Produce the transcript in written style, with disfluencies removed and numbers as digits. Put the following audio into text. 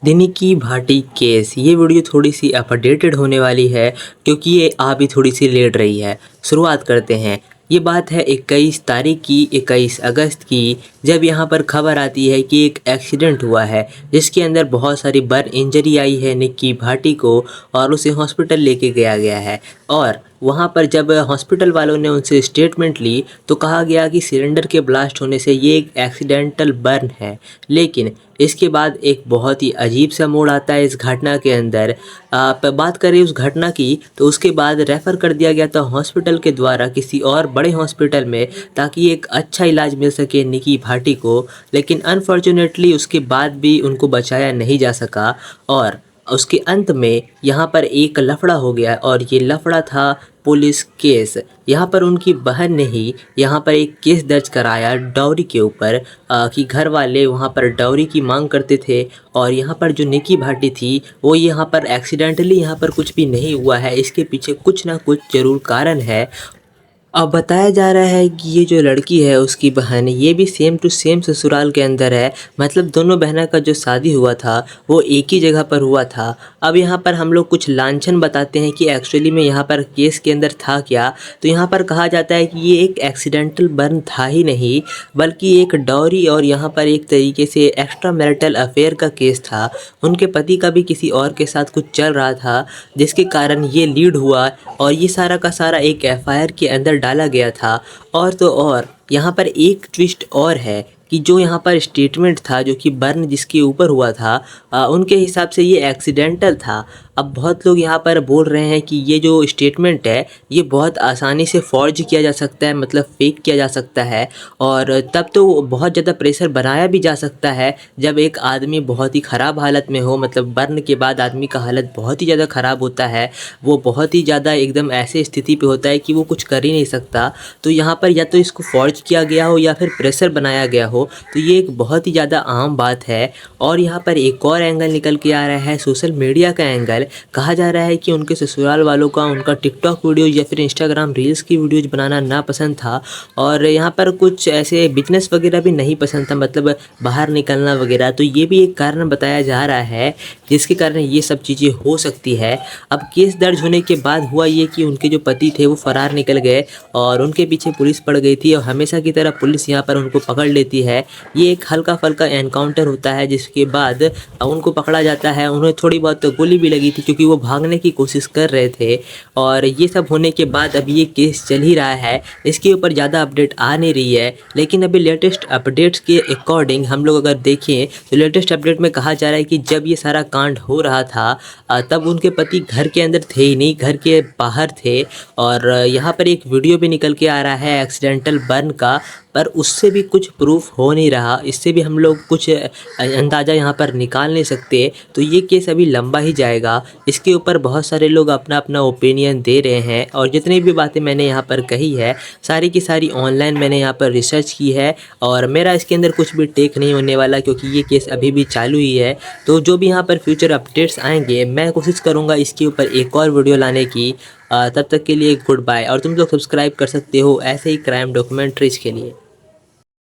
दिनी की भाटी केस ये वीडियो थोड़ी सी अपडेटेड होने वाली है क्योंकि ये आ भी थोड़ी सी लेट रही है। शुरुआत करते हैं। ये बात है 21 तारीख की, 21 अगस्त की, जब यहाँ पर खबर आती है कि एक एक्सीडेंट हुआ है जिसके अंदर बहुत सारी बर्न इंजरी आई है निक्की भाटी को और उसे हॉस्पिटल लेके गया गया है। और वहाँ पर जब हॉस्पिटल वालों ने उनसे स्टेटमेंट ली तो कहा गया कि सिलेंडर के ब्लास्ट होने से ये एक एक्सीडेंटल बर्न है। लेकिन इसके बाद एक बहुत ही अजीब सा मोड़ आता है इस घटना के अंदर। बात करें उस घटना की तो उसके बाद रेफ़र कर दिया गया था हॉस्पिटल के द्वारा किसी और बड़े हॉस्पिटल में ताकि एक अच्छा इलाज मिल सके निकी भाटी को। लेकिन अनफॉर्चुनेटली उसके बाद भी उनको बचाया नहीं जा सका और उसके अंत में यहाँ पर एक लफड़ा हो गया और ये लफड़ा था पुलिस केस। यहाँ पर उनकी बहन ने ही यहाँ पर एक केस दर्ज कराया डाउरी के ऊपर कि घर वाले वहाँ पर डाउरी की मांग करते थे और यहाँ पर जो निकी भाटी थी वो यहाँ पर एक्सीडेंटली यहाँ पर कुछ भी नहीं हुआ है, इसके पीछे कुछ ना कुछ ज़रूर कारण है। अब बताया जा रहा है कि ये जो लड़की है उसकी बहन ये भी सेम टू सेम ससुराल के अंदर है, मतलब दोनों बहनों का जो शादी हुआ था वो एक ही जगह पर हुआ था। अब यहाँ पर हम लोग कुछ लांछन बताते हैं कि एक्चुअली में यहाँ पर केस के अंदर था क्या। तो यहाँ पर कहा जाता है कि ये एक एक्सीडेंटल बर्न था ही नहीं बल्कि एक डाउरी और यहाँ पर एक तरीके से एक्स्ट्रा मैरिटल अफेयर का केस था। उनके पति का भी किसी और के साथ कुछ चल रहा था जिसके कारण ये लीड हुआ और ये सारा का सारा एक एफआईआर के अंदर डाला गया था। और तो और यहाँ पर एक ट्विस्ट और है कि जो यहाँ पर स्टेटमेंट था जो कि बर्न जिसके ऊपर हुआ था उनके हिसाब से ये एक्सीडेंटल था। अब बहुत लोग यहाँ पर बोल रहे हैं कि ये जो स्टेटमेंट है ये बहुत आसानी से फॉर्ज किया जा सकता है, मतलब फेक किया जा सकता है और तब तो बहुत ज़्यादा प्रेशर बनाया भी जा सकता है जब एक आदमी बहुत ही ख़राब हालत में हो। मतलब बर्न के बाद आदमी का हालत बहुत ही ज़्यादा ख़राब होता है, वो बहुत ही ज़्यादा एकदम ऐसे स्थिति पे होता है कि वो कुछ कर ही नहीं सकता। तो यहाँ पर या तो इसको फॉर्ज किया गया हो या फिर प्रेशर बनाया गया हो, तो ये एक बहुत ही ज़्यादा आम बात है। और यहाँ पर एक और एंगल निकल के आ रहा है, सोशल मीडिया का एंगल। कहा जा रहा है कि उनके ससुराल वालों का उनका टिकटॉक वीडियो या फिर इंस्टाग्राम रील्स की वीडियोज़ बनाना नापसंद था और यहाँ पर कुछ ऐसे बिजनेस वगैरह भी नहीं पसंद था, मतलब बाहर निकलना वगैरह। तो ये भी एक कारण बताया जा रहा है जिसके कारण ये सब चीज़ें हो सकती है। अब केस दर्ज होने के बाद हुआ ये कि उनके जो पति थे वो फ़रार निकल गए और उनके पीछे पुलिस पड़ गई थी और हमेशा की तरह पुलिस यहाँ पर उनको पकड़ लेती है। ये एक हल्का फल्का एनकाउंटर होता है जिसके बाद उनको पकड़ा जाता है। उन्हें थोड़ी बहुत गोली भी लगी थी क्योंकि वो भागने की कोशिश कर रहे थे। और ये सब होने के बाद अभी ये केस चल ही रहा है, इसके ऊपर ज़्यादा अपडेट आ नहीं रही है। लेकिन अभी लेटेस्ट अपडेट्स के अकॉर्डिंग हम लोग अगर देखें तो लेटेस्ट अपडेट में कहा जा रहा है कि जब ये सारा कांड हो रहा था तब उनके पति घर के अंदर थे ही नहीं, घर के बाहर थे। और यहाँ पर एक वीडियो भी निकल के आ रहा है एक्सीडेंटल बर्न का, पर उससे भी कुछ प्रूफ हो नहीं रहा, इससे भी हम लोग कुछ अंदाज़ा यहाँ पर निकाल नहीं सकते। तो ये केस अभी लंबा ही जाएगा। इसके ऊपर बहुत सारे लोग अपना अपना ओपिनियन दे रहे हैं और जितनी भी बातें मैंने यहाँ पर कही है सारी की सारी ऑनलाइन मैंने यहाँ पर रिसर्च की है और मेरा इसके अंदर कुछ भी टेक नहीं होने वाला क्योंकि ये केस अभी भी चालू ही है। तो जो भी यहाँ पर फ्यूचर अपडेट्स आएंगे मैं कोशिश करूँगा इसके ऊपर एक और वीडियो लाने की। तब तक के लिए गुड बाय। और तुम लोग सब्सक्राइब कर सकते हो ऐसे ही क्राइम डॉक्यूमेंट्रीज़ के लिए।